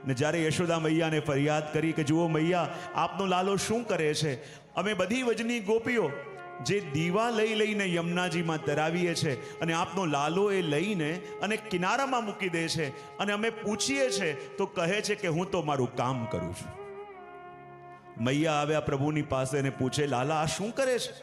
ને જ્યારે યશોદા મૈયાને ફરિયાદ કરી કે જુઓ મૈયા, આપનો લાલો શું કરે છે? અમે બધી વજની ગોપીઓ જે દીવા લઈ લઈને યમુનાજીમાં તરાવીએ છે અને આપનો લાલો એ લઈને અને કિનારામાં મૂકી દે છે, અને અમે પૂછીએ છે તો કહે છે કે હું તો મારું કામ કરું છું. મૈયા આવ્યા પ્રભુની પાસે અને પૂછે, લાલા આ શું કરે છે?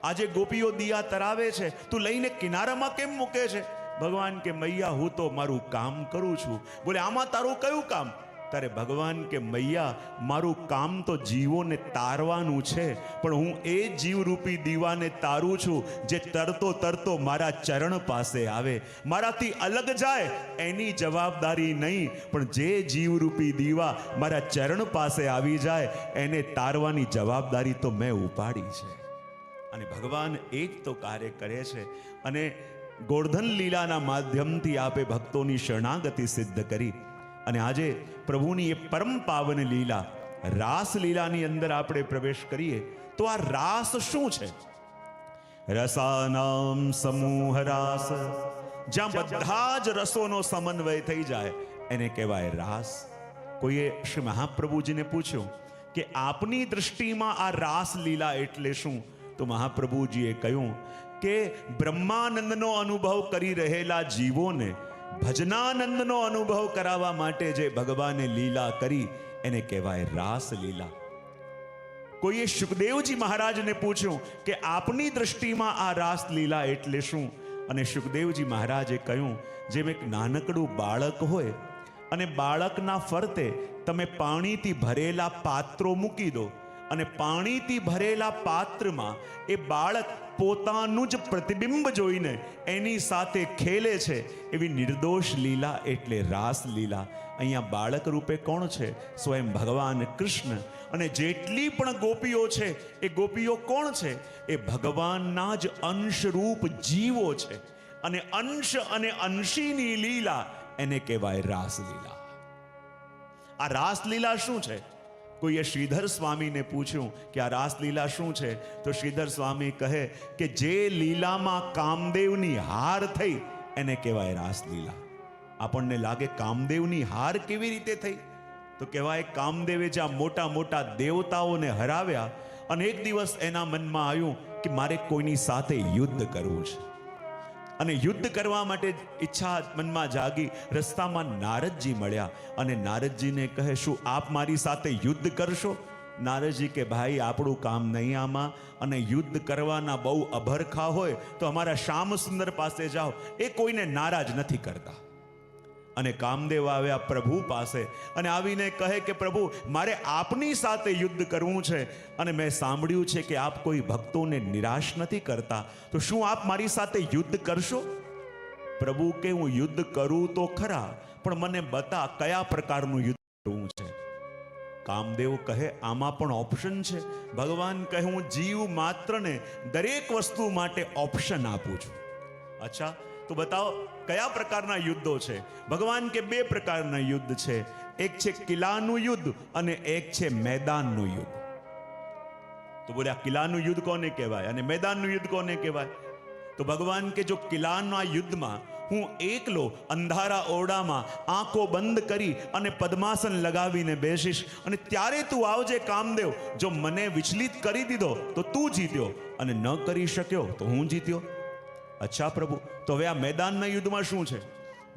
આજે ગોપીઓ દિયા તરાવે છે, તું લઈને કિનારામાં કેમ મૂકે છે? ભગવાન કે મૈયા હું તો મારું કામ કરું છું. બોલે આમાં તારું કયું કામ? ત્યારે ભગવાન કે મૈયા, મારું કામ તો જીવોને તારવાનું છે, પણ હું એ જીવરૂપી દીવાને તારું છું જે તરતો તરતો મારા ચરણ પાસે આવે. મારાથી અલગ જાય એની જવાબદારી નહીં, પણ જે જીવરૂપી દીવા મારા ચરણ પાસે આવી જાય એને તારવાની જવાબદારી તો મેં ઉપાડી છે. અને ભગવાન એ જ તો કાર્ય કરે છે. અને ગોવર્ધન લીલાના માધ્યમથી આપે ભક્તોની શરણાગતિ સિદ્ધ કરી. અને આજે પ્રભુની એ પરમ પાવન લીલા રાસ લીલાની અંદર આપણે પ્રવેશ કરીએ તો આ રાસ શું છે? રસાનામ સમૂહ રાસ, જ્યાં બધા જ રસોનો સમન્વય થઈ જાય એને કહેવાય રાસ. કોઈએ શ્રી મહાપ્રભુજીને પૂછ્યું કે આપની દૃષ્ટિમાં આ રાસ લીલા એટલે શું? તો મહાપ્રભુજીએ કહ્યું કે બ્રહ્માનંદનો અનુભવ કરી રહેલા જીવોને ભજનાનંદનો અનુભવ કરાવવા માટે જે ભગવાને લીલા કરી એને કહેવાય રાસ લીલા. કોઈએ સુખદેવજી મહારાજને પૂછ્યું કે આપની દૃષ્ટિમાં આ રાસ લીલા એટલે શું? અને સુખદેવજી મહારાજે કહ્યું, જેમ એક નાનકડું બાળક હોય અને બાળકના ફરતે તમે પાણીથી ભરેલા પાત્રો મૂકી દો અને પાણીથી ભરેલા પાત્રમાં એ બાળક પોતાનું જ પ્રતિબિંબ જોઈને એની સાથે ખેલે છે, એવી નિર્દોષ લીલા એટલે રાસ લીલા. અહીંયા બાળક રૂપે કોણ છે? સ્વયં ભગવાન કૃષ્ણ. અને જેટલી પણ ગોપીઓ છે એ ગોપીઓ કોણ છે? એ ભગવાનના જ અંશરૂપ જીવો છે. અને અંશ અને અંશીની લીલા એને કહેવાય રાસ લીલા. આ રાસ લીલા શું છે? કોઈએ શ્રીધર સ્વામીને પૂછ્યું કે આ રાસલીલા શું છે? તો શ્રીધર સ્વામી કહે કે જે લીલામાં કામદેવની હાર થઈ એને કહેવાય રાસલીલા. આપણને લાગે કામદેવની હાર કેવી રીતે થઈ? તો કહેવાય કામદેવે જ્યાં મોટા મોટા દેવતાઓને હરાવ્યા અને એક દિવસ એના મનમાં આવ્યું કે મારે કોઈની સાથે યુદ્ધ કરવું છે. અને યુદ્ધ કરવા માટે ઈચ્છા મનમાં જાગી. રસ્તામાં નારદજી મળ્યા અને નારદજીને કહે, શું આપ મારી સાથે યુદ્ધ કરશો? નારદજી કે ભાઈ આપણું કામ નહીં આમાં, અને યુદ્ધ કરવાના બહુ અભરખા હોય તો અમારા શ્યામ સુંદર પાસે જાઓ, એ કોઈને નારાજ નથી કરતા. અને કામદેવ આવ્યા પ્રભુ પાસે અને આવીને કહે કે પ્રભુ મારે આપની સાથે યુદ્ધ કરવું છે, અને મેં સાંભળ્યું છે કે આપ કોઈ ભક્તોને નિરાશ નથી કરતા, તો શું આપ મારી સાથે યુદ્ધ કરશો? પ્રભુ કે હું યુદ્ધ કરું તો ખરા, પણ મને બતા કયા પ્રકારનું યુદ્ધ કરવું છે. કામદેવ કહે આમાં પણ ઓપ્શન છે. ભગવાન કહે હું જીવ માત્રને દરેક વસ્તુ માટે ઓપ્શન આપું છું. અચ્છા, તો બતાવો કયા પ્રકારના યુદ્ધો છે? ભગવાન કે બે પ્રકારના યુદ્ધ છે. એક છે કિલ્લાનું યુદ્ધ અને એક છે મેદાનનું યુદ્ધ. તો બોલ્યા કિલ્લાનું યુદ્ધ કોને કહેવાય અને મેદાનનું યુદ્ધ કોને કહેવાય? તો ભગવાન કે જો કિલ્લાના યુદ્ધમાં હું એકલો અંધારા ઓરડામાં આંખો બંધ કરી અને પદ્માસન લગાવીને બેસીશ, અને ત્યારે તું આવજે કામદેવ, જો મને વિચલિત કરી દીધો તો તું જીત્યો, અને ન કરી શક્યો તો હું જીત્યો. અચ્છા પ્રભુ, તો હવે આ મેદાનના યુદ્ધમાં શું છે?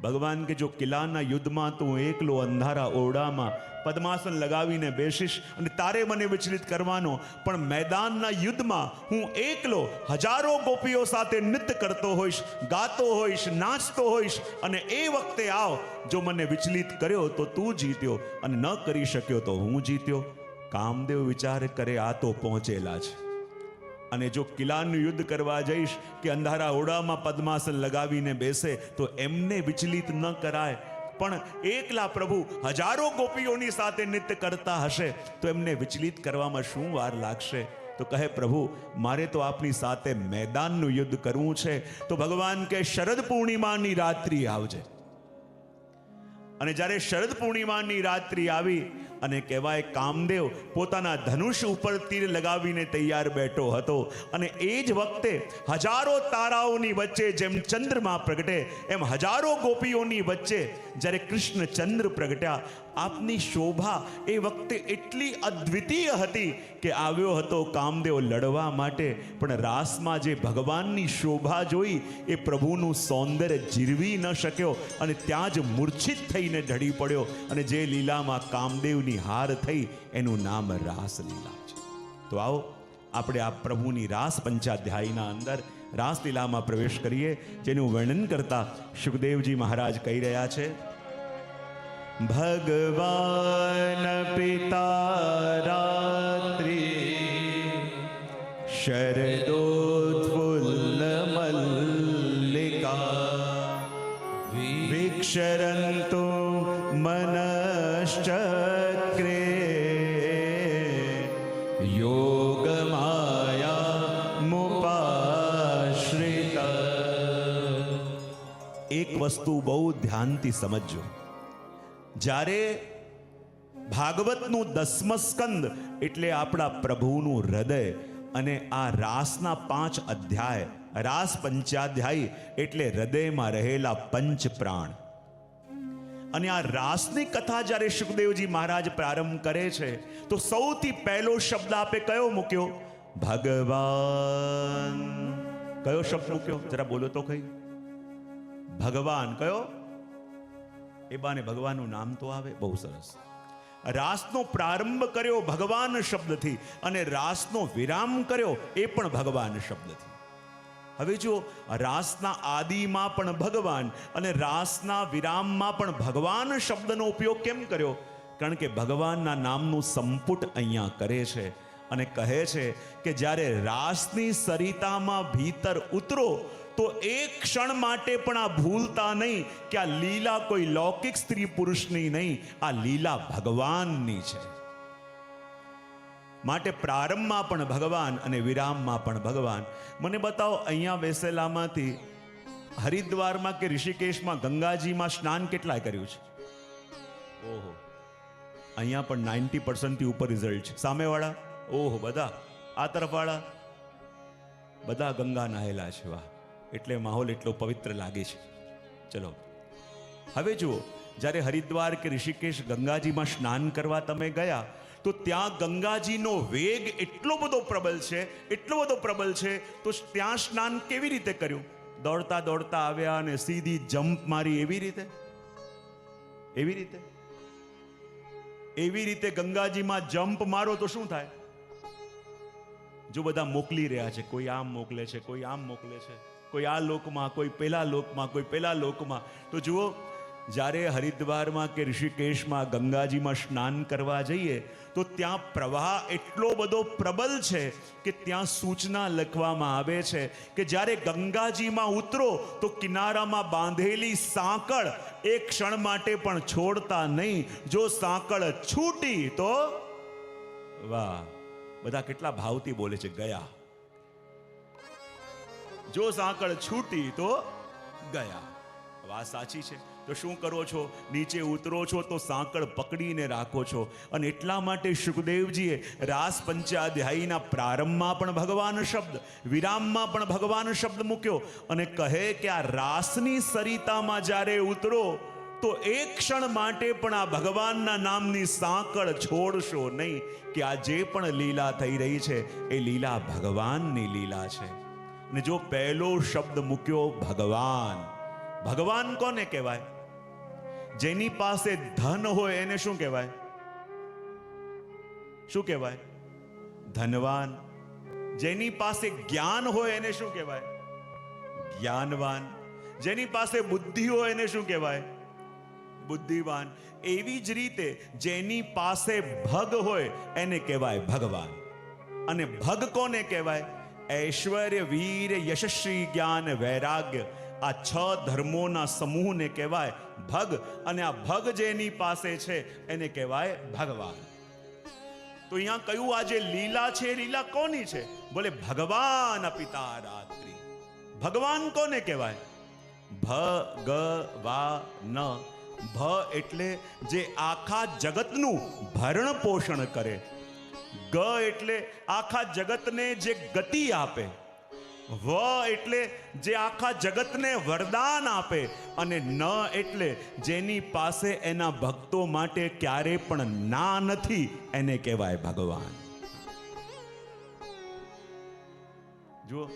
ભગવાન કે જો કિલ્લાના યુદ્ધમાં તું એકલો અંધારા ઓરડામાં પદ્માસન લગાવીને બેસીશ અને તારે મને વિચલિત કરવાનો, પણ મેદાનના યુદ્ધમાં હું એકલો હજારો ગોપીઓ સાથે નૃત્ય કરતો હોઈશ, ગાતો હોઈશ, નાચતો હોઈશ, અને એ વખતે આવ, જો મને વિચલિત કર્યો તો તું જીત્યો, અને ન કરી શક્યો તો હું જીત્યો. કામદેવ વિચાર કરે આ તો પહોંચેલા છે, અને જો કિલ્લાનું યુદ્ધ કરવા જઈશ કે અંધારા ઓરડામાં પદ્માસન લગાવીને બેસે તો એમને વિચલિત ન કરાય, પણ એકલા પ્રભુ હજારો ગોપીઓની સાથે નૃત્ય કરતા હશે તો એમને વિચલિત કરવામાં શું વાર લાગશે? તો કહે પ્રભુ મારે તો આપની સાથે મેદાનનું યુદ્ધ કરવું છે. તો ભગવાન કે શરદ પૂર્ણિમાની રાત્રિ આવજે. અને જ્યારે શરદ પૂર્ણિમાની રાત્રિ આવી અને કહેવાય કામદેવ પોતાના ધનુષ ઉપર તીર લગાવીને તૈયાર બેઠો હતો અને એ જ વખતે હજારો તારાઓની વચ્ચે જેમ ચંદ્રમાં પ્રગટે એમ હજારો ગોપીઓની વચ્ચે જ્યારે કૃષ્ણ ચંદ્ર પ્રગટ્યા, આપની શોભા એ વખતે એટલી અદ્વિતીય હતી કે આવ્યો હતો કામદેવ લડવા માટે, પણ રાસમાં જે ભગવાનની શોભા જોઈ એ પ્રભુનું સૌંદર્ય જીરવી ન શક્યો અને ત્યાં જ મૂર્છિત થઈને ઢળી પડ્યો. અને જે લીલામાં કામદેવની હાર થઈ એનું નામ રાસલીલા છે. તો આવો આપણે આ પ્રભુની રાસ પંચાધ્યાયના અંદર રાસલીલામાં પ્રવેશ કરીએ, જેનું વર્ણન કરતા સુખદેવજી મહારાજ કહી રહ્યા છે, ભગવાન પિતા રાત્રિ શરદોત્ફુલ્લ મલ્લિકા વિક્ષરન્તો મનશ્ચક્રે યોગમાયા મુપાશ્રિતા. એક વસ્તુ બહુ ધ્યાનથી સમજજો. જ્યારે ભાગવતનું 10મો સ્કંદ એટલે આપણા પ્રભુનું હૃદય અને આ રાસના 5 અધ્યાય, રાસ પંચાધ્યાયી એટલે હૃદયમાં રહેલા પંચ પ્રાણ. અને આ રાસની કથા જ્યારે સુખદેવજી મહારાજ પ્રારંભ કરે છે તો સૌથી પહેલો શબ્દ આપે કયો મૂક્યો? ભગવાન. કયો શબ્દ મૂક્યો? જરા બોલો તો કઈ. ભગવાન. કયો? એ બાને ભગવાનનું નામ તો આવે. બહુ સરસ. રાસનો પ્રારંભ કર્યો ભગવાન શબ્દથી અને રાસનો વિરામ કર્યો એ પણ ભગવાન શબ્દથી. હવે જો રાસના આદિમાં પણ ભગવાન અને રાસના વિરામમાં પણ ભગવાન શબ્દનો ઉપયોગ કેમ કર્યો? કારણ કે ભગવાનના નામનું સંપુટ અહીંયા કરે છે અને કહે છે કે જ્યારે રાસની સરિતામાં ભીતર ઉતરો તો એક ક્ષણ માટે પણ આ ભૂલતા નહીં કે આ લીલા કોઈ લૌકિક સ્ત્રી પુરુષની નહીં, આ લીલા ભગવાનની છે. માટે પ્રારંભમાં પણ ભગવાન અને વિરામમાં પણ ભગવાન. મને બતાવો અહીંયા વેસેલામાંથી હરિદ્વારમાં કે ઋષિકેશમાં ગંગાજીમાં સ્નાન કેટલા કર્યું છે? ઓહો, અહીંયા પણ 90% થી ઉપર રિઝલ્ટ છે. સામેવાળા ઓહો બધા, આ તરફવાળા બધા ગંગા નહાયેલા છે. વાહ, એટલે માહોલ એટલો પવિત્ર લાગે છે. ચલો હવે જુઓ, જ્યારે હરિદ્વાર કે ઋષિકેશ ગંગાજીમાં સ્નાન કરવા તમે ગયા તો ત્યાં ગંગાજીનો વેગ એટલો બધો પ્રબળ છે, એટલો બધો પ્રબળ છે, તો ત્યાં સ્નાન કેવી રીતે કર્યું? દોડતા દોડતા આવ્યા અને સીધી જમ્પ મારી એવી રીતે? એવી રીતે? એવી રીતે ગંગાજીમાં જમ્પ મારો તો શું થાય? જો બધા મોકલી રહ્યા છે, કોઈ આમ મોકલે છે, કોઈ આમ મોકલે છે, કોઈ આ લોકમાં, કોઈ પેલા લોકમાં, કોઈ પેલા લોકમાં. તો જુઓ, જ્યારે હરિદ્વારમાં કે ઋષિકેશમાં ગંગાજીમાં સ્નાન કરવા જઈએ તો ત્યાં પ્રવાહ એટલો બધો પ્રબળ છે કે ત્યાં સૂચના લખવામાં આવે છે કે જ્યારે ગંગાજીમાં ઉતરો તો કિનારામાં બાંધેલી સાંકળ એક ક્ષણ માટે પણ છોડતા નહીં. જો સાંકળ છૂટી તો વાહ, બધા કેટલા ભાવથી બોલે છે, ગયા. જો સાંકળ છૂટી તો ગયા. વાત સાચી છે. તો શું કરો છો? નીચે ઉતરો છો તો સાંકળ પકડીને રાખો છો. અને એટલા માટે સુખદેવજીએ રાસ પંચાધ્યાયીના પ્રારંભમાં પણ ભગવાન શબ્દ, વિરામમાં પણ ભગવાન શબ્દ મૂક્યો અને કહે કે આ રાસની સરિતામાં જ્યારે ઉતરો તો એક ક્ષણ માટે પણ આ ભગવાનના નામની સાંકળ છોડશો નહીં, કે આ જે પણ લીલા થઈ રહી છે એ લીલા ભગવાનની લીલા છે. ને જો પહેલો શબ્દ મૂક્યો ભગવાન. ભગવાન કોને કહેવાય? જેની પાસે ધન હોય એને શું કહેવાય? શું કહેવાય? ધનવાન. જેની પાસે જ્ઞાન હોય એને શું કહેવાય? જ્ઞાનવાન. જેની પાસે બુદ્ધિ હોય એને શું કહેવાય? બુદ્ધિવાન. એવી જ રીતે જેની પાસે ભગ હોય એને કહેવાય ભગવાન. અને ભગ કોને કહેવાય? ઐશ્વર્ય, વીર, યશસ્વી, જ્ઞાન, વૈરાગ્ય, આ 6 ધર્મોના સમૂહને કહેવાય ભગ. અને આ ભગ જેની પાસે છે એને કહેવાય ભગવાન. તો અહીંયા કયું આ જે લીલા છે, લીલા કોની છે? બોલે ભગવાન પિતા રાત્રિ. ભગવાન કોને કહેવાય? ભગવાન. ભ એટલે જે આખા જગતનું ભરણ પોષણ કરે, ગ એટલે આખા જગતને જે ગતિ આપે, વ એટલે જે આખા જગતને વરદાન આપે, અને ન એટલે જેની પાસે એના ભક્તો માટે ક્યારે પણ ના નથી, એને કહેવાય ભગવાન. જુઓ,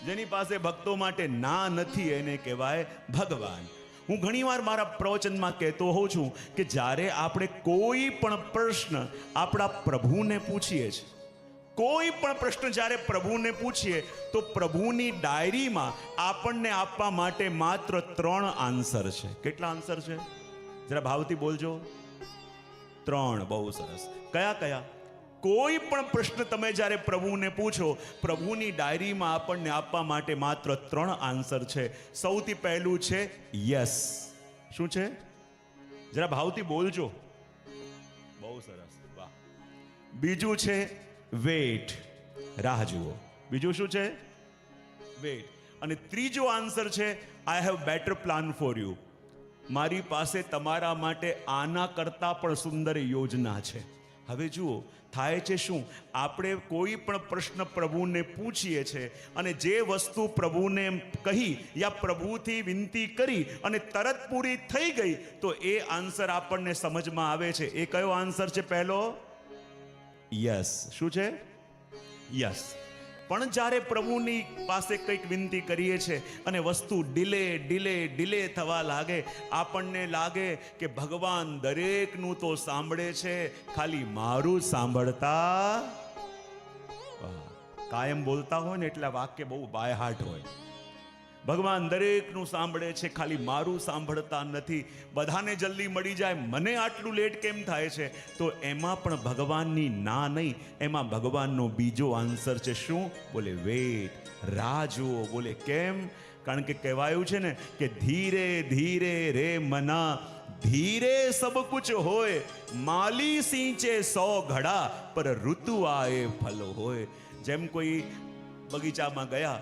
જેની પાસે ભક્તો માટે ના નથી એને કહેવાય ભગવાન. હું ઘણીવાર મારા પ્રવચનમાં કહેતો હોઉં છું કે જ્યારે આપણે કોઈ પણ પ્રશ્ન આપણા પ્રભુને પૂછીએ છીએ, કોઈ પણ પ્રશ્ન જ્યારે પ્રભુને પૂછીએ તો પ્રભુની ડાયરીમાં આપણને આપવા માટે માત્ર 3 આન્સર છે. કેટલા આન્સર છે? જરા ભાવથી બોલજો. 3. બહુ સરસ. કયા કયા? કોઈ પણ પ્રશ્ન તમે જ્યારે પ્રભુને પૂછો, પ્રભુની ડાયરીમાં આપણને આપવા માટે માત્ર 3 આન્સર છે. સૌથી પહેલું છે યસ. શું છે? જરા ભાવથી બોલજો. બહુ સરસ, વાહ. બીજું છે વેટ, રાહ જુઓ. બીજું શું છે? વેટ. અને ત્રીજો આન્સર છે I have better plan for you. મારી પાસે તમારા માટે આના કરતા પણ સુંદર યોજના છે. હવે જુઓ, થાય છે શું? આપણે કોઈ પણ પ્રશ્ન પ્રભુને પૂછીએ છીએ અને જે વસ્તુ પ્રભુને કહી યા પ્રભુથી વિનંતી કરી અને તરત પૂરી થઈ ગઈ તો એ આન્સર આપણને સમજમાં આવે છે. એ કયો આન્સર છે? પહેલો યસ. શું છે? યસ. પણ જ્યારે પ્રભુની પાસે કંઈક વિનંતી કરીએ છીએ અને વસ્તુ ડિલે થવા લાગે, આપણને લાગે કે ભગવાન દરેકનું તો સાંભળે છે, ખાલી મારું સાંભળતા. કાયમ બોલતા હોય ને એટલે વાક્ય બહુ બાય હાર્ટ હોય. ભગવાન દરેકનું સાંભળે છે, ખાલી મારું સાંભળતા નથી. બધાને જલ્દી મળી જાય, મને આટલું લેટ કેમ થાય છે? તો એમાં પણ ભગવાનની ના નહીં, એમાં ભગવાનનો બીજો આન્સર છે. શું? બોલે વેટ, રાહ જુઓ. બોલે કેમ? કારણ કે કહેવાયું છે ને કે ધીરે ધીરે રે મના, ધીરે સબ કુછ હોય, માલી સિંચે 100 ઘડા, પર ઋતુ આએ ફલ હોય. જેમ કોઈ બગીચામાં ગયા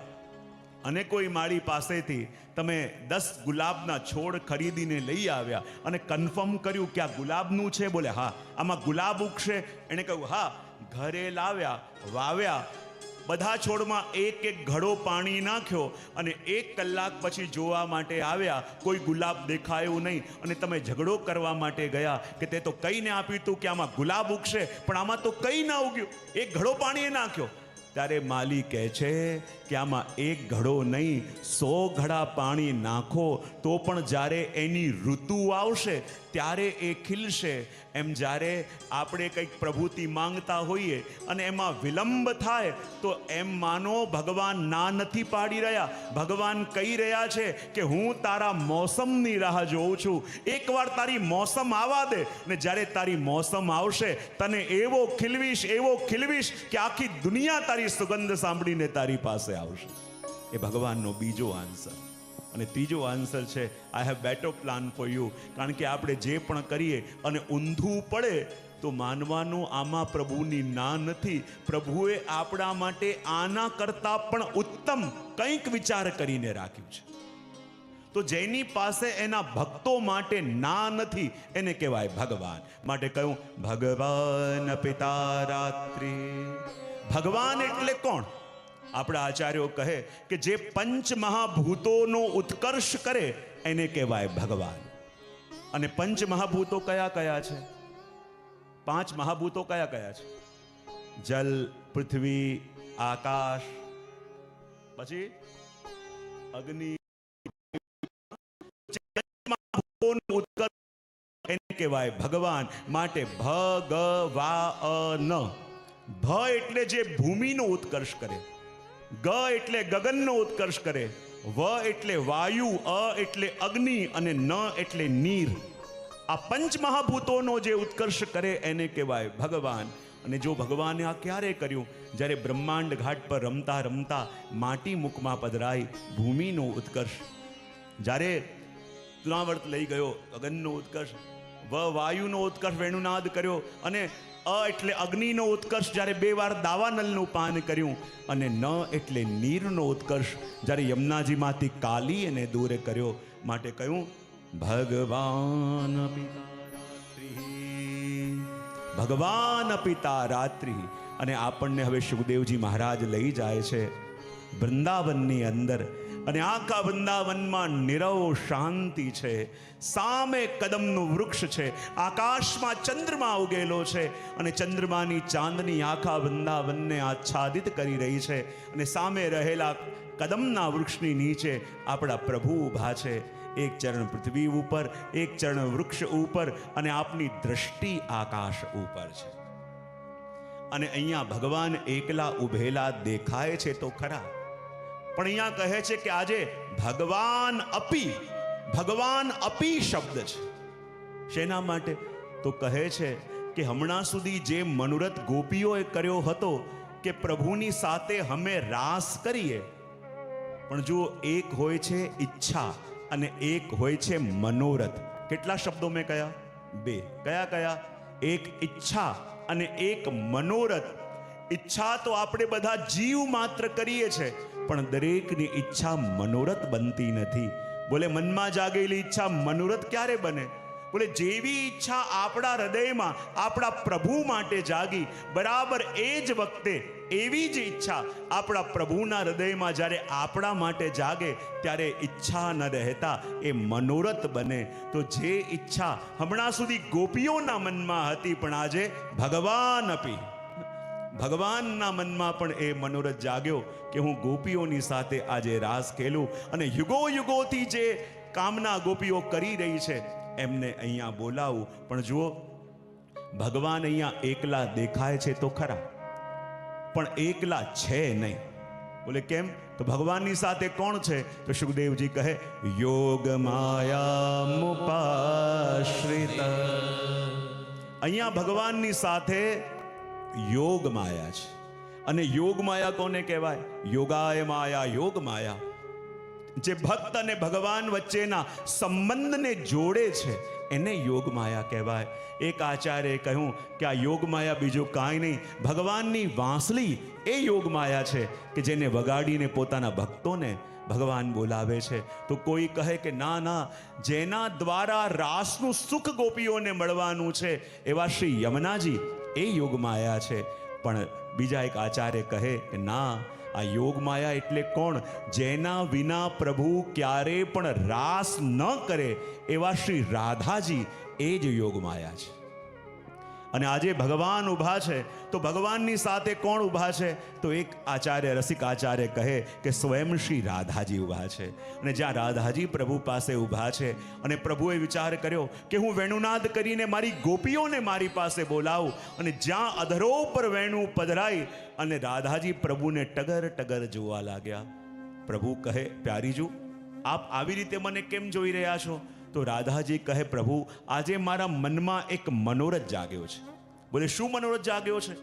અને કોઈ માળી પાસેથી તમે 10 ગુલાબના છોડ ખરીદીને લઈ આવ્યા અને કન્ફર્મ કર્યું કે આ ગુલાબનું છે. બોલે હા, આમાં ગુલાબ ઉગશે. એણે કહ્યું હા. ઘરે લાવ્યા, વાવ્યા, બધા છોડમાં એક ઘડો પાણી નાખ્યો અને 1 કલાક પછી જોવા માટે આવ્યા, કોઈ ગુલાબ દેખાયું નહીં. અને તમે ઝઘડો કરવા માટે ગયા કે તે તો કહીને આપ્યું હતું કે આમાં ગુલાબ ઉગશે, પણ આમાં તો કંઈ ના ઉગ્યું, 1 ઘડો પાણીએ નાખ્યો. ત્યારે માલી કહે છે કે આમાં 1 ઘડો નહીં, 100 ઘડા પાણી નાખો તો પણ જ્યારે એની ઋતુ આવશે ત્યારે એ ખીલશે. એમ જ્યારે આપણે કંઈક પ્રભુથી માંગતા હોઈએ અને એમાં વિલંબ થાય તો એમ માનો ભગવાન ના નથી પાડી રહ્યા. ભગવાન કહી રહ્યા છે કે હું તારા મોસમની રાહ જોઉં છું. એકવાર તારી મોસમ આવવા દે, ને જ્યારે તારી મોસમ આવશે તને એવો ખીલવીશ કે આખી દુનિયા તારી સુગંધ સાંભળીને તારી પાસે આવશે. એ ભગવાનનો બીજો આન્સર. અને ત્રીજો આન્સર છે I have better plan for you. કારણ કે આપણે જે પણ કરીએ અને ઊંધું પડે તો માનવાનું આમાં પ્રભુની ના નથી. પ્રભુએ આપણા માટે આના કરતાં પણ ઉત્તમ કંઈક વિચાર કરીને રાખ્યું છે. તો જેની પાસે એના ભક્તો માટે ના નથી એને કહેવાય ભગવાન. માટે કહ્યું ભગવાન પિતા રાત્રિ. ભગવાન એટલે કોણ? આપણા આચાર્યો કહે કે જે 5 મહાભૂતોનો ઉત્કર્ષ કરે એને કહેવાય ભગવાન. અને 5 મહાભૂતો કયા કયા છે? 5 મહાભૂતો કયા કયા છે? જલ, પૃથ્વી, આકાશ, પછી અગ્નિ. ઉત્કર્ષ એને કહેવાય ભગવાન. માટે ભગવાન. ભ એટલે જે ભૂમિનો ઉત્કર્ષ કરે, ગ એટલે ગગનનો ઉત્કર્ષ કરે, વ એટલે વાયુ, અ એટલે અગ્નિ અને ન એટલે નીર. આ 5 મહાભૂતોનો જે ઉત્કર્ષ કરે એને કહેવાય ભગવાન. અને જો ભગવાને આ ક્યારે કર્યું? જ્યારે બ્રહ્માંડ ઘાટ પર રમતા રમતા માટી મુખમાં પધરાઈ, ભૂમિનો ઉત્કર્ષ. જ્યારે તુલાવર્ત લઈ ગયો, ગગનનો ઉત્કર્ષ. વ વાયુનો ઉત્કર્ષ, વેણુનાદ કર્યો. અને અ એટલે અગ્નિનો ઉત્કર્ષ, જ્યારે 2 વાર દાવાનલનું પાન કર્યું. અને ન એટલે નીરનો ઉત્કર્ષ, જ્યારે યમુનાજીમાંથી કાલી અને દૂર કર્યો. માટે કહ્યું ભગવાન ભગવાન પિતા રાત્રિ. અને આપણને હવે સુખદેવજી મહારાજ લઈ જાય છે વૃંદાવનની અંદર, અને આખા વૃંદાવનમાં નીરવ શાંતિ છે. સામે કદમનું વૃક્ષ છે, આકાશમાં ચંદ્રમા ઉગેલો છે, અને ચંદ્રમાની ચાંદની આખા વૃંદાવનને આચ્છાદિત કરી રહી છે. અને સામે રહેલા કદમના વૃક્ષની નીચે આપણા પ્રભુ ઊભા છે. એક ચરણ પૃથ્વી ઉપર, એક ચરણ વૃક્ષ ઉપર, અને આપની દ્રષ્ટિ આકાશ ઉપર છે. અને અહીંયા ભગવાન એકલા ઉભેલા દેખાય છે તો ખરા, પણ અહીંયા કહે છે કે આજે ભગવાન અપી શબ્દ છે. શેના માટે? તો કહે છે કે હમણાં સુધી જે મનોરથ ગોપીઓએ કર્યો હતો કે પ્રભુની સાથે અમે રાસ કરીએ, પણ જો એક હોય છે ઈચ્છા અને એક હોય છે મનોરથ. કેટલા શબ્દો મેં કયા? બે. કયા કયા? એક ઈચ્છા અને એક મનોરથ. ઈચ્છા તો આપણે બધા જીવ માત્ર કરીએ છીએ, પણ દરેકની ઈચ્છા મનોરથ બનતી નથી. બોલે મનમાં જાગેલી ઈચ્છા મનોરથ ક્યારે બને? બોલે જેવી ઈચ્છા આપણા હૃદયમાં આપણા પ્રભુ માટે જાગી, બરાબર એ જ વખતે એવી જ ઈચ્છા આપણા પ્રભુના હૃદયમાં જ્યારે આપણા માટે જાગે ત્યારે ઈચ્છા ન રહેતા એ મનોરથ બને. તો જે ઈચ્છા હમણાં સુધી ગોપીઓના મનમાં હતી, પણ આજે ભગવાનના મનમાં પણ એ મનોરથ જાગ્યો કે હું ગોપીઓની સાથે આજે રાસ ખેલું. અને યુગો યુગોથી જે કામના ગોપીઓ કરી રહી છે એમને અહીંયા બોલાવું. પણ જુઓ, ભગવાન અહીંયા એકલા દેખાય છે તો ખરા, પણ એકલા છે નહીં. બોલે કેમ? તો ભગવાનની સાથે કોણ છે? તો સુખદેવજી કહે યોગ માયા મુપાશ્રિત. અહીંયા ભગવાનની સાથે યોગ માયા છે. અને યોગ માયા કોને કહેવાય? યોગાય માયા, યોગ માયા. જે ભક્ત અને ભગવાન વચ્ચેના સંબંધને જોડે છે એને યોગ માયા કહેવાય. એક આચાર્યએ કહ્યું કે આ યોગ માયા બીજું કાંઈ નહીં, ભગવાનની વાંસળી એ યોગ માયા છે કે જેને વગાડીને પોતાના ભક્તોને ભગવાન બોલાવે છે. તો કોઈ કહે કે ના ના, જેના દ્વારા રાસનું સુખ ગોપીઓને મળવાનું છે એવા શ્રી યમુનાજી એ યોગ માયા છે. પણ બીજા એક આચાર્ય કહે કે ના, આ યોગ માયા એટલે કોણ? જેના વિના પ્રભુ ક્યારે પણ રાસ ન કરે એવા શ્રી રાધાજી એ જ યોગ માયા છે. અને આજે ભગવાન ઊભા છે તો ભગવાનની સાથે કોણ ઊભા છે? તો એક આચાર્ય, રસિક આચાર્ય કહે કે સ્વયં શ્રી રાધાજી ઊભા છે. અને જ્યાં રાધાજી પ્રભુ પાસે ઊભા છે અને પ્રભુએ વિચાર કર્યો કે હું વેણુનાદ કરીને મારી ગોપીઓને મારી પાસે બોલાવું, અને જ્યાં અધરો પર વેણુ પધરાઈ અને રાધાજી પ્રભુને ટગર ટગર જોવા લાગ્યા. પ્રભુ કહે પ્યારીજુ, આપ આવી રીતે મને કેમ જોઈ રહ્યા છો? તો રાધાજી કહે પ્રભુ, આજે મારા મનમાં એક મનોરથ જાગ્યો છે. બોલે શું મનોરથ જાગ્યો છે?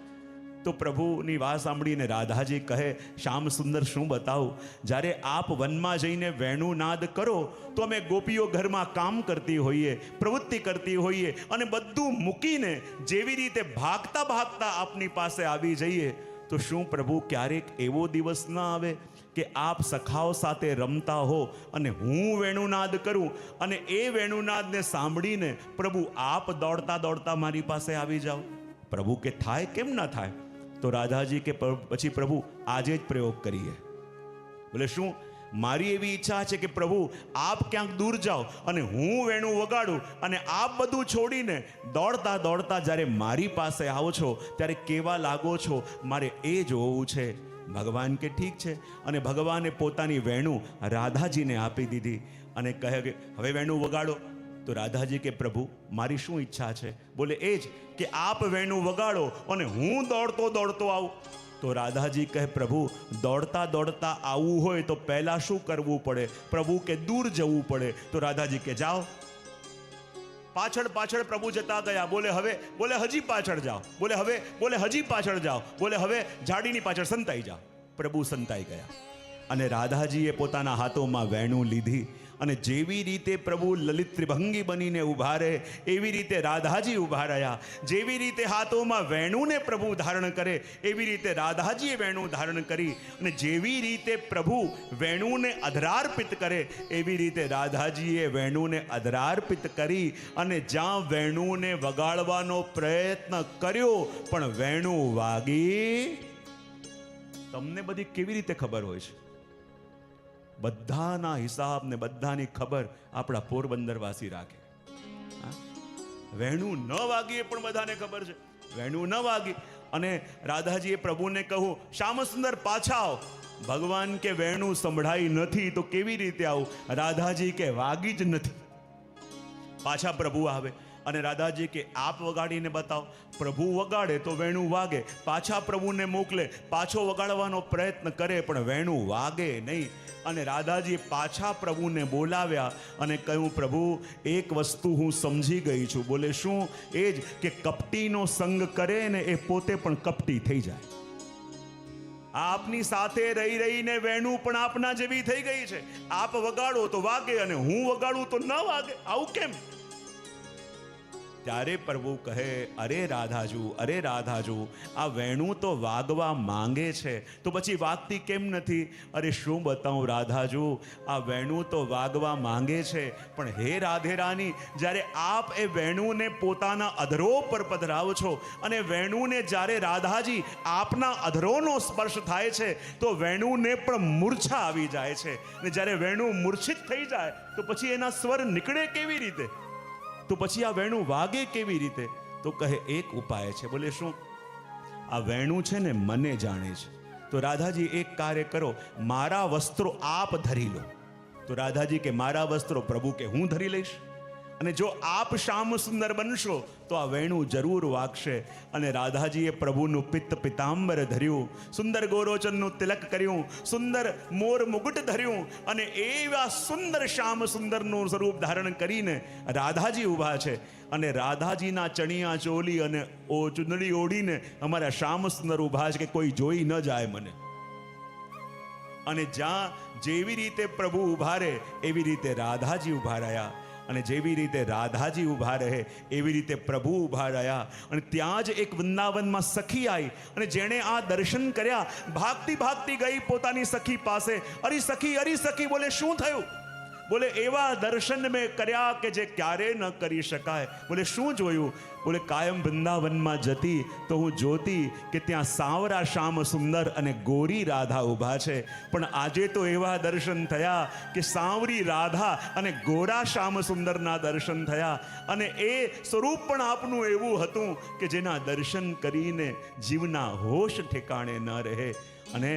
તો પ્રભુની વાત સાંભળીને રાધાજી કહે શ્યામ સુંદર શું બતાવું? જ્યારે આપ વનમાં જઈને વેણુનાદ કરો તો અમે ગોપીઓ ઘરમાં કામ કરતી હોઈએ, પ્રવૃત્તિ કરતી હોઈએ, અને બધું મૂકીને જેવી રીતે ભાગતા ભાગતા આપની પાસે આવી જઈએ, તો શું પ્રભુ ક્યારેક એવો દિવસ ન આવે કે આપ સખાઓ સાથે રમતા હો અને હું વેણુનાદ કરું અને એ વેણુનાદને સાંભળીને પ્રભુ આપ દોડતા દોડતા મારી પાસે આવી જાઓ? પ્રભુ કે થાય, કેમ ના થાય? તો રાધાજી કે પછી પ્રભુ આજે જ પ્રયોગ કરીએ. બોલે શું? મારી એવી ઈચ્છા છે કે પ્રભુ આપ ક્યાંક દૂર જાઓ અને હું વેણુ વગાડું, અને આપ બધું છોડીને દોડતા દોડતા જ્યારે મારી પાસે આવો છો ત્યારે કેવા લાગો છો, મારે એ જોવું છે. ભગવાન કે ઠીક છે. અને ભગવાને પોતાની વેણુ રાધાજીને આપી દીધી અને કહે કે હવે વેણુ વગાડો. તો રાધાજી કે પ્રભુ મારી શું ઈચ્છા છે? બોલે એ જ કે આપ વેણુ વગાડો અને હું દોડતો દોડતો આવું. તો રાધાજી કહે પ્રભુ દોડતા દોડતા આવવું હોય તો પહેલા શું કરવું પડે? પ્રભુ કે દૂર જવું પડે. તો રાધાજી કે જાઓ. પાછળ પાછળ પ્રભુ જતા ગયા. બોલે હવે, બોલે હજી પાછળ જાઓ. બોલે હવે, બોલે હજી પાછળ જાઓ. બોલે હવે ઝાડીની પાછળ સંતાઈ જાઓ. પ્રભુ સંતાઈ ગયા અને રાધાજીએ પોતાના હાથોમાં વેણુ લીધી અને જેવી રીતે પ્રભુ લલિત ત્રિભંગી બનીને ઊભા રહે એવી રીતે રાધાજી ઊભા રહ્યા. જેવી રીતે હાથોમાં વેણુને પ્રભુ ધારણ કરે એવી રીતે રાધાજીએ વેણુ ધારણ કરી, અને જેવી રીતે પ્રભુ વેણુને અધરાર્પિત કરે એવી રીતે રાધાજીએ વેણુને અધરાર્પિત કરી, અને જ્યાં વેણુને વગાડવાનો પ્રયત્ન કર્યો પણ વેણુ વાગી. તમને બધી કેવી રીતે ખબર હોય છે? બધાના હિસાબ ને બધાની ખબર આપણા પોરબંદરવાસી રાખે. વેણુ ન વાગી એ પણ બધાને ખબર છે. વેણુ ન વાગી અને રાધાજીએ પ્રભુને કહું, શ્યામ સુંદર પાછા આવો. ભગવાન કે વેણુ સંભળાઈ નથી તો કેવી રીતે આવું? રાધાજી કે વાગી જ નથી. પાછા પ્રભુ આવે અને રાધાજી કે આપ વગાડીને બતાવો. પ્રભુ વગાડે તો વેણુ વાગે. પાછા પ્રભુને મોકલે, પાછો વગાડવાનો પ્રયત્ન કરે પણ વેણુ વાગે નહીં. અને રાધાજી પાછા પ્રભુને બોલાવ્યા અને કહ્યું, પ્રભુ એક વસ્તુ હું સમજી ગઈ છું. બોલે શું? એ જ કે કપટીનો સંગ કરે ને એ પોતે પણ કપટી થઈ જાય. આપની સાથે રહી રહીને વેણુ પણ આપના જેવી થઈ ગઈ છે. આપ વગાડો તો વાગે અને હું વગાડું તો ન વાગે. આવું કેમ? ત્યારે પ્રભુ કહે, અરે રાધાજુ, અરે રાધાજુ, આ વેણુ તો વાગવા માંગે છે તો પછી વાગતી કેમ નથી? અરે શું બતાવું રાધાજુ, આ વેણુ તો વાગવા માંગે છે પણ હે રાધે રાની, જ્યારે આપ એ વેણુને પોતાના અધરો પર પધરાવો છો અને વેણુને જ્યારે રાધાજી આપના અધરોનો સ્પર્શ થાય છે તો વેણુને પણ મૂર્છા આવી જાય છે. અને જ્યારે વેણુ મૂર્છિત થઈ જાય તો પછી એના સ્વર નીકળે કેવી રીતે? તો પછી આ વેણુ વાગે કેવી રીતે? તો કહે એક ઉપાય છે. બોલે શું? આ વેણુ છે ને મને જાણે છે. તો રાધાજી એક કાર્ય કરો, મારા વસ્ત્રો આપ ધરી લો. તો રાધાજી કે મારા વસ્ત્રો? પ્રભુ કે હું ધરી લઈશ. અને જો આપ શ્યામ સુંદર બનશો તો આ વેણુ જરૂર વાગશે. અને રાધાજીએ પ્રભુનું પિત્ત પિતાંબર ધર્યું, સુંદર ગોરોચનનું તિલક કર્યું, સુંદર મોર મુગુટ ધર્યું, અને એવા સુંદર શ્યામ સુંદરનું સ્વરૂપ ધારણ કરીને રાધાજી ઊભા છે. અને રાધાજીના ચણિયા ચોલી અને ચુંદડી ઓઢીને અમારા શ્યામ સુંદર ઊભા છે કે કોઈ જોઈ ન જાય મને. અને જ્યાં જેવી રીતે પ્રભુ ઊભા રહે એવી રીતે રાધાજી ઊભા રહ્યા. અને જેવી રીતે રાધાજી ઊભા રહે એવી રીતે પ્રભુ ઊભા રહ્યા. અને ત્યાં જ એક વૃંદાવનમાં સખી આવી અને જેણે આ દર્શન કર્યા ભાગતી ભાગતી ગઈ પોતાની સખી પાસે. અરી સખી, બોલે શું થયું? બોલે એવા દર્શન મેં કર્યા કે જે ક્યારે ન કરી શકાય. બોલે શું જોયું? બોલે કાયમ વૃંદાવનમાં જતી તો હું જોતી કે ત્યાં સાવરા શ્યામ સુંદર અને ગોરી રાધા ઊભા છે. પણ આજે તો એવા દર્શન થયા કે સાવરી રાધા અને ગોરા શ્યામ સુંદરના દર્શન થયા. અને એ સ્વરૂપ પણ આપનું એવું હતું કે જેના દર્શન કરીને જીવના હોશ ઠેકાણે ન રહે. અને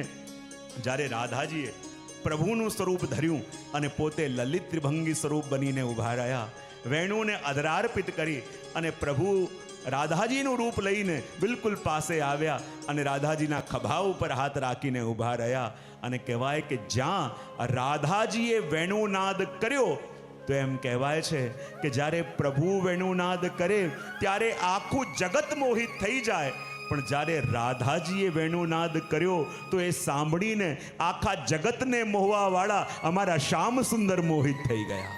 જ્યારે રાધાજીએ પ્રભુનું સ્વરૂપ ધર્યું અને પોતે લલિત ત્રિભંગી સ્વરૂપ બનીને ઊભા રહ્યા, વેણુને અધરાર્પિત કરી અને પ્રભુ રાધાજીનું રૂપ લઈને બિલકુલ પાસે આવ્યા અને રાધાજીના ખભા ઉપર હાથ રાખીને ઊભા રહ્યા. અને કહેવાય કે જ્યાં રાધાજીએ વેણુનાદ કર્યો તો એમ કહેવાય છે કે જ્યારે પ્રભુ વેણુનાદ કરે ત્યારે આખું જગત મોહિત થઈ જાય. પણ જ્યારે રાધાજીએ વેણુનાદ કર્યો તો એ સાંભળીને આખા જગતને મોહવાવાળા અમારા શ્યામ સુંદર મોહિત થઈ ગયા.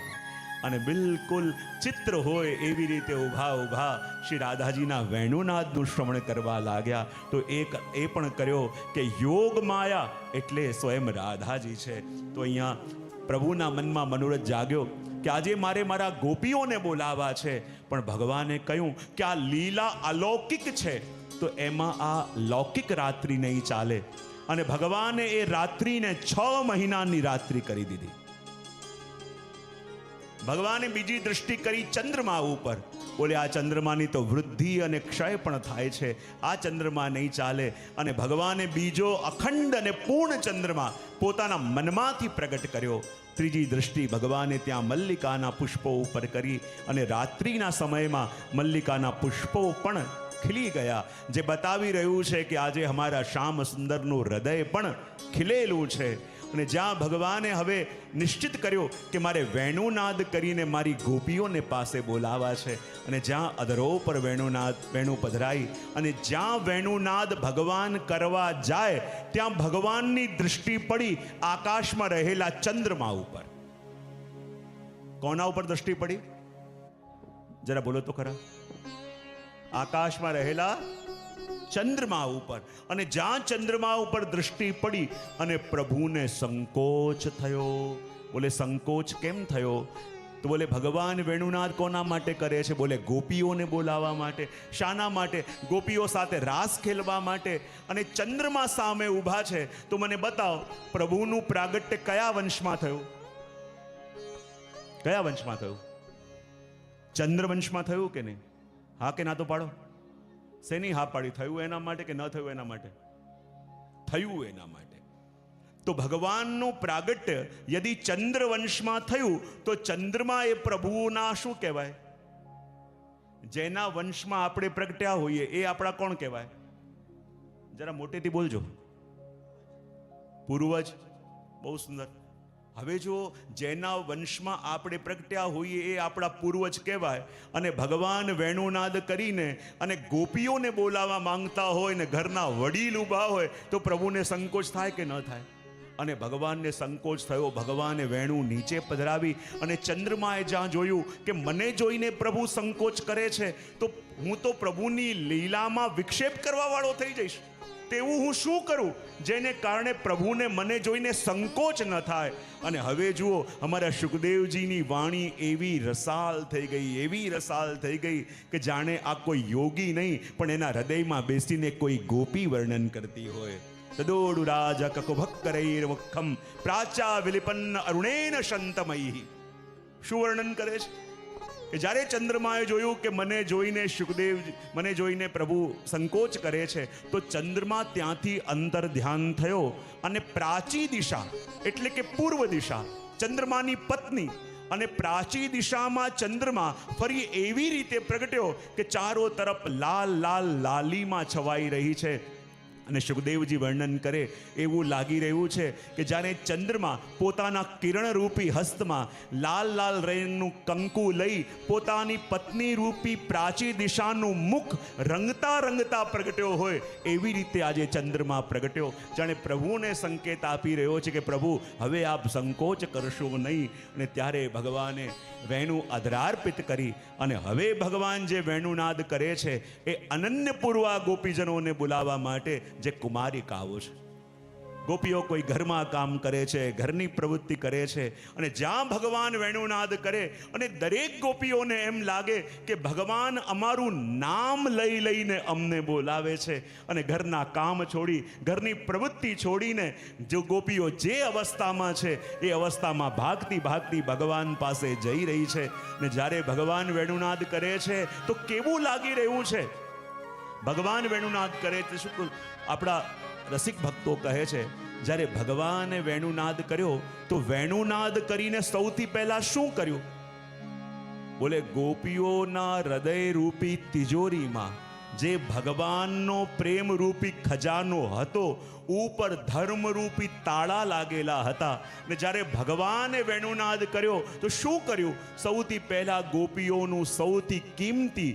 અને બિલકુલ ચિત્ર હોય એવી રીતે ઊભા ઊભા શ્રી રાધાજીના વેણુનાદનું શ્રવણ કરવા લાગ્યા. તો એ પણ કર્યો કે યોગ માયા એટલે સ્વયં રાધાજી છે. તો અહીંયા પ્રભુના મનમાં મનોરથ જાગ્યો કે આજે મારે મારા ગોપીઓને બોલાવવા છે. પણ ભગવાને કહ્યું કે આ લીલા અલૌકિક છે તો એમાં આ લૌકિક રાત્રિ નહીં ચાલે. અને ભગવાને એ રાત્રિને 6 મહિનાની રાત્રિ કરી દીધી. ભગવાને બીજી દૃષ્ટિ કરી ચંદ્રમા ઉપર. બોલે આ ચંદ્રમાની તો વૃદ્ધિ અને ક્ષય પણ થાય છે, આ ચંદ્રમા નહીં ચાલે. અને ભગવાને બીજો અખંડ અને પૂર્ણ ચંદ્રમા પોતાના મનમાંથી પ્રગટ કર્યો. ત્રીજી દૃષ્ટિ ભગવાને ત્યાં મલ્લિકાના પુષ્પો ઉપર કરી અને રાત્રિના સમયમાં મલ્લિકાના પુષ્પો પણ ખીલી ગયા, જે બતાવી રહ્યું છે કે આજે અમારા શ્યામ સુંદરનું હૃદય પણ ખીલેલું છે. અને જ્યાં ભગવાને હવે નિશ્ચિત કર્યો કે મારે વેણુનાદ કરીને મારી ગોપીઓને પાસે બોલાવા છે, અને જ્યાં અધરો પર વેણુ પધરાઈ અને જ્યાં વેણુનાદ ભગવાન કરવા જાય ત્યાં ભગવાનની દૃષ્ટિ પડી આકાશમાં રહેલા ચંદ્રમા ઉપર. કોના ઉપર દ્રષ્ટિ પડી? જરા બોલો તો ખરા. આકાશમાં રહેલા ચંદ્રમા ઉપર. અને જ્યાં ચંદ્રમા ઉપર દ્રષ્ટિ પડી અને પ્રભુને સંકોચ થયો. બોલે સંકોચ કેમ થયો? તો બોલે ભગવાન વેણુનાદ કોના માટે કરે છે? બોલે ગોપીઓને બોલાવવા માટે. શાના માટે? ગોપીઓ સાથે રાસ ખેલવા માટે. અને ચંદ્રમા સામે ઊભા છે. તો મને બતાવો, પ્રભુનું પ્રાગટ્ય કયા વંશમાં થયું? કયા વંશમાં થયું? ચંદ્રવંશમાં થયું કે નહીં? હા કે ના તો પાડો. શેની હા પાડી? થયું એના માટે કે ન થયું એના માટે? થયું એના માટે. તો ભગવાનનું પ્રાગટ્ય યદિ ચંદ્રવંશમાં થયું તો ચંદ્રમા એ પ્રભુના શું કહેવાય? જેના વંશમાં આપણે પ્રગટ્યા હોઈએ એ આપણા કોણ કહેવાય? જરા મોટેથી બોલજો. પૂર્વજ. બહુ સુંદર. હવે જો જેના વંશમાં આપણે પ્રગટ્યા હોઈએ એ આપણા પૂર્વજ કહેવાય. અને ભગવાન વેણુનાદ કરીને અને ગોપીઓને બોલાવવા માંગતા હોય ને ઘરના વડીલ ઊભા હોય તો પ્રભુને સંકોચ થાય કે ન થાય? અને ભગવાનને સંકોચ થયો. ભગવાને વેણુ નીચે પધરાવી અને ચંદ્રમાએ જ્યાં જોયું કે મને જોઈને પ્રભુ સંકોચ કરે છે તો હું તો પ્રભુની લીલામાં વિક્ષેપ કરવા વાળો થઈ જઈશ. તેવું હું શું કરું જેને કારણે પ્રભુને મને જોઈને સંકોચ ન થાય? અને હવે જુઓ, અમારા સુખદેવજીની વાણી એવી રસાલ થઈ ગઈ, એવી રસાલ થઈ ગઈ કે જાણે આ કોઈ યોગી નહીં પણ એના હૃદયમાં બેસીને કોઈ ગોપી વર્ણન કરતી હોય. તદોડુ રાજ કકુભક્કરૈર મુખમ પ્રાચા વિલિપન્ન અરુણેન શંતમયી. શું વર્ણન કરે છે? કે જ્યારે ચંદ્રમાએ જોયું કે મને જોઈને સુખદેવ, મને જોઈને પ્રભુ સંકોચ કરે છે તો ચંદ્રમા ત્યાંથી અંતર ધ્યાન થયો અને પ્રાચી દિશા એટલે કે પૂર્વ દિશા, ચંદ્રમાની પત્ની અને પ્રાચી દિશામાં ચંદ્રમા ફરી એવી રીતે પ્રગટ્યો કે ચારો તરફ લાલ લાલ લાલીમાં છવાઈ રહી છે. અને સુખદેવજી વર્ણન કરે એવું લાગી રહ્યું છે કે જાણે ચંદ્રમા પોતાના કિરણરૂપી હસ્તમાં લાલ લાલ રંગનું કંકુ લઈ પોતાની પત્ની રૂપી પ્રાચી દિશાનું મુખ રંગતા રંગતા પ્રગટ્યો હોય એવી રીતે આજે ચંદ્રમા પ્રગટ્યો. જાણે પ્રભુને સંકેત આપી રહ્યો છે કે પ્રભુ હવે આપ સંકોચ કરશો નહીં. અને ત્યારે ભગવાને વેણુ અધરાર્પિત કરી અને હવે ભગવાન જે વેણુનાદ કરે છે એ અનન્યપૂર્વા ગોપીજનોને બોલાવવા માટે જે કુમારિકાઓ છે. ગોપીઓ કોઈ ઘરમાં કામ કરે છે, ઘરની પ્રવૃત્તિ કરે છે અને જ્યાં ભગવાન વેણુનાદ કરે અને દરેક ગોપીઓને એમ લાગે કે ભગવાન અમારું નામ લઈ લઈને અમને બોલાવે છે. અને ઘરના કામ છોડી, ઘરની પ્રવૃત્તિ છોડીને જો ગોપીઓ જે અવસ્થામાં છે એ અવસ્થામાં ભાગતી ભાગતી ભગવાન પાસે જઈ રહી છે. ને જ્યારે ભગવાન વેણુનાદ કરે છે તો કેવું લાગી રહ્યું છે? ભગવાન વેણુનાદ કરે છે શું? આપણા રસિક ભક્તો કહે છે જ્યારે ભગવાને વેણુનાદ કર્યો તો વેણુનાદ કરીને સૌથી પહેલા શું કર્યું? બોલે ગોપીઓના હૃદય રૂપી તિજોરીમાં જે ભગવાનનો પ્રેમ રૂપી ખજાનો હતો ઉપર ધર્મ રૂપી તાળા લાગેલા હતા. ને જ્યારે ભગવાને વેણુનાદ કર્યો તો શું કર્યું? સૌથી પહેલા ગોપીઓનું સૌથી કિંમતી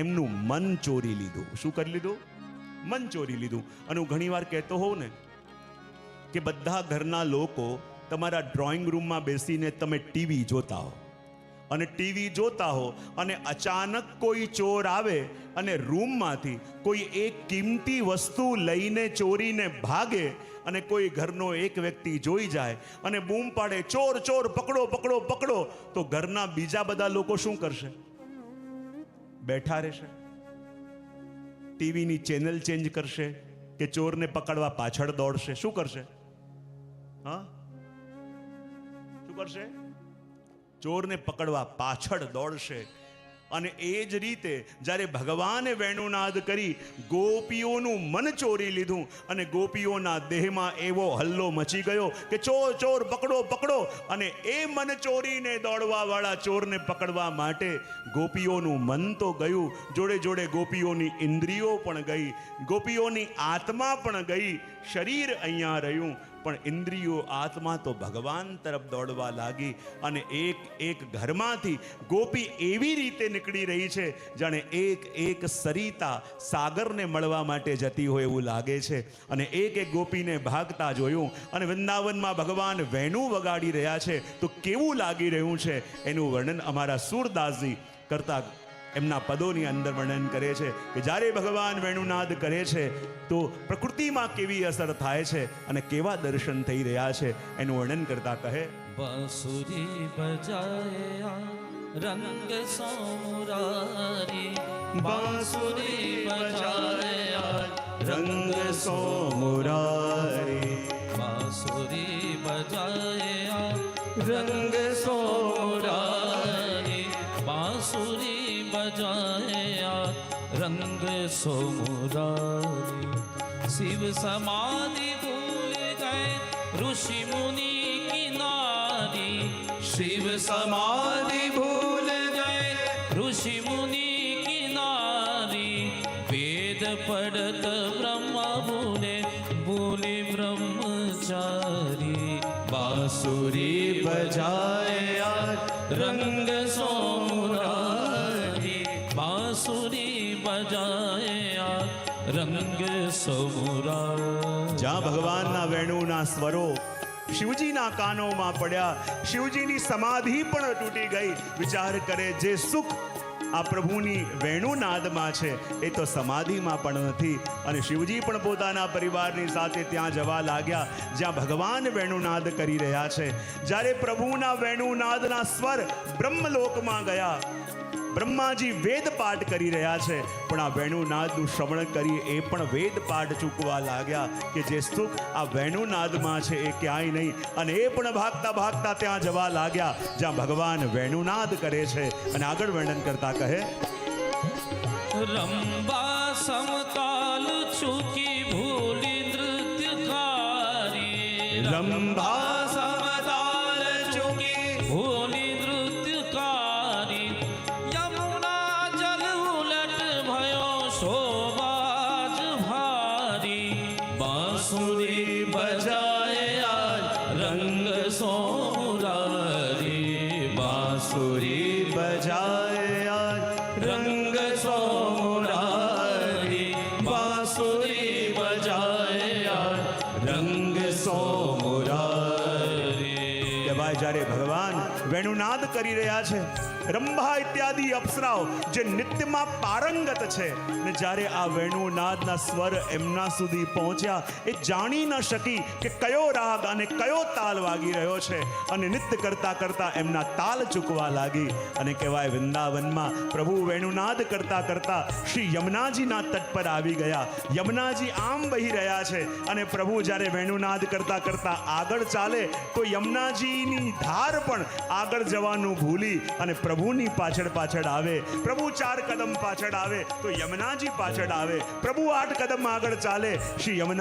એમનું મન ચોરી લીધું. શું કરી લીધું? મન ચોરી લીધું. અને હું ઘણીવાર કહેતો હોઉં ને કે બધા ઘરના લોકો તમારા ડ્રોઈંગ રૂમમાં બેસીને તમે ટીવી જોતા હો અને ટીવી જોતા હો અને અચાનક કોઈ ચોર આવે અને રૂમમાંથી કોઈ એક કિંમતી વસ્તુ લઈને ચોરીને ભાગે અને કોઈ ઘરનો એક વ્યક્તિ જોઈ જાય અને બૂમ પાડે ચોર ચોર પકડો પકડો પકડો, તો ઘરના બીજા બધા લોકો શું કરશે? બેઠા રહેશે, ટીવીની ચેનલ ચેન્જ કરશે કે ચોરને પકડવા પાછળ દોડશે? શું કરશે? હા, શું કરશે? ચોરને પકડવા પાછળ દોડશે. અને એ જ રીતે જ્યારે ભગવાને વેણુનાદ કરી ગોપીઓનું મન ચોરી લીધું અને ગોપીઓના દેહમાં એવો હલ્લો મચી ગયો કે ચોર ચોર પકડો પકડો. અને એ મન ચોરીને દોડવા વાળા ચોરને પકડવા માટે ગોપીઓનું મન તો ગયું, જોડે જોડે ગોપીઓની ઇન્દ્રિયો પણ ગઈ, ગોપીઓની આત્મા પણ ગઈ, શરીર અહીંયા રહ્યું પણ ઇન્દ્રિયો આત્મા તો ભગવાન તરફ દોડવા લાગી અને એક એક ઘરમાંથી ગોપી એવી રીતે નીકળી રહી છે જાણે એક એક સરિતા સાગરને મળવા માટે જતી હોય એવું લાગે છે. અને એક એક ગોપીને ભાગતા જોયું અને વૃંદાવનમાં ભગવાન વેણુ વગાડી રહ્યા છે તો કેવું લાગી રહ્યું છે એનું વર્ણન અમારા સુરદાસજી કરતા એમના પદોની અંદર વર્ણન કરે છે કે જ્યારે ભગવાન વેણુનાદ કરે છે તો પ્રકૃતિમાં કેવી અસર થાય છે અને કેવા દર્શન થઈ રહ્યા છે એનું વર્ણન કરતા કહે, बांसुरी बजाया रंग सो मुरारी, बांसुरी बजाया રંગ સો મુરારી, बांसुरी बजाया रंग सो मुरारी, बांसुरी बजाया रंग सो मुरारी. शिव समाधि भूल गए ऋषि मुनि की नारी, शिव समाधि भूल गए ऋषि मुनि की नारी. वेद पढ़त ब्रह्मा भूले भूले ब्रह्मचारी, बांसुरी बजाया रंग सो मुरारी, बांसुरी बजाया रंग सो मुरारी. જ્યાં ભગવાનના વેણુના સ્વરો શિવજીના કાનોમાં પડ્યા, શિવજીની સમાધિ પણ તૂટી ગઈ. વિચાર કરે જે સુખ આ પ્રભુની વેણુનાદમાં છે એ તો સમાધિમાં પણ નથી. અને શિવજી પણ પોતાના પરિવારની સાથે ત્યાં જવા લાગ્યા જ્યાં ભગવાન વેણુનાદ કરી રહ્યા છે. જ્યારે પ્રભુના વેણુનાદના સ્વર બ્રહ્મલોકમાં ગયા, બ્રહ્માજી વેદ પાઠ કરી રહ્યા છે પણ આ વેણુનાદનું શ્રવણ કરી એ પણ વેદ પાઠ ચૂકવા લાગ્યા કે જે સુખ આ વેણુનાદમાં છે એ ક્યાંય નહીં. અને એ પણ ભાગતા ભાગતા ત્યાં જવા લાગ્યા જ્યાં ભગવાન વેણુનાદ કરે છે. અને આગળ વર્ણન કરતા કહે, रंबा समताल चुकी भूली नृत्यकारी, રંભા समताल चुकी भूली नृत्यकारी. यमुना जल उलट भयो शोभाज भारी, बांसुरी बजाया रंग सो मुरारी, बांसुरी બજાયા रंग सो मुरारी, बांसुरी बजाया रंग सो मुरारी. કે ભાઈ જ્યારે ભગવાન વેણુનાદ કરી રહ્યા છે, રંભા ઇત્યાદિ અપ્સરાઓ જે નિત્યમાં પારંગત છે ને જ્યારે આ વેણુનાદના સ્વર એમના સુધી પહોંચ્યા એ જાણી ન શકી કે કયો રાગ અને કયો તાલ વાગી રહ્યો છે. અને નૃત્ય કરતા કરતા એમના તાલ ચૂકવા લાગી. અને કહેવાય વૃંદાવનમાં પ્રભુ વેણુનાદ કરતા કરતા શ્રી યમુનાજીના તટ પર આવી ગયા. યમુનાજી આમ વહી રહ્યા છે અને પ્રભુ જ્યારે વેણુનાદ કરતા કરતા આગળ ચાલે તો યમુનાજીની ધાર પણ આગળ જવાનું ભૂલી અને પ્રભુની પાછળ પાછળ આવે. પ્રભુ 4 કદમ પાછળ આવે તો યમુનાજી પાછળ આવે. પ્રભુ 8 કદમ આગળ ચાલે, શ્રી યમુના